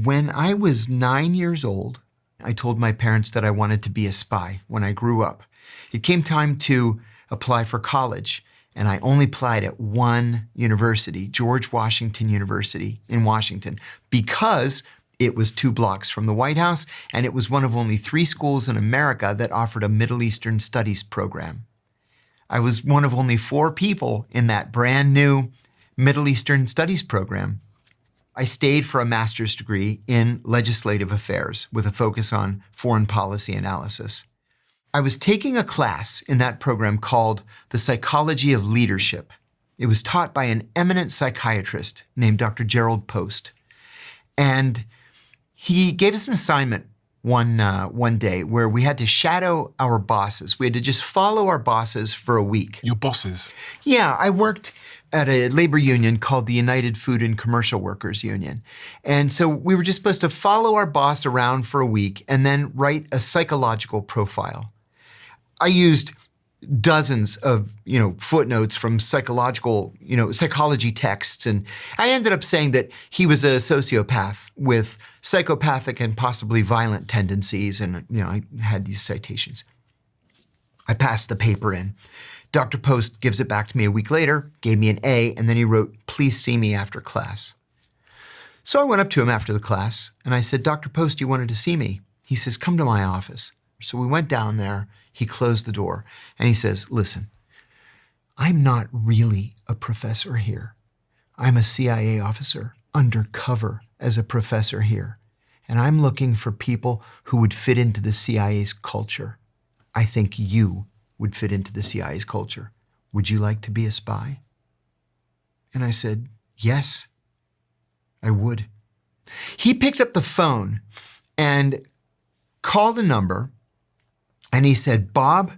When I was 9 years old, I told my parents that I wanted to be a spy when I grew up. It came time to apply for college, and I only applied at one university, George Washington University in Washington, because it was 2 blocks from the White House, and it was one of only 3 schools in America that offered a Middle Eastern Studies program. I was one of only 4 people in that brand new Middle Eastern Studies program. I stayed for a master's degree in legislative affairs with a focus on foreign policy analysis. I was taking a class in that program called The Psychology of Leadership. It was taught by an eminent psychiatrist named Dr. Gerald Post. And he gave us an assignment one day where we had to shadow our bosses. We had to just follow our bosses for a week. Your bosses? Yeah, I worked at a labor union called the United Food and Commercial Workers Union. And so we were just supposed to follow our boss around for a week and then write a psychological profile. I used dozens of, footnotes from psychology texts. And I ended up saying that he was a sociopath with psychopathic and possibly violent tendencies. And, I had these citations. I passed the paper in. Dr. Post gives it back to me a week later, gave me an A, and then he wrote, "Please see me after class." So I went up to him after the class and I said, "Dr. Post, you wanted to see me?" He says, "Come to my office." So we went down there, he closed the door and he says, "Listen, I'm not really a professor here. I'm a CIA officer undercover as a professor here. And I'm looking for people who would fit into the CIA's culture. I think you would fit into the CIA's culture. Would you like to be a spy?" And I said, "Yes, I would." He picked up the phone and called a number and he said, "Bob,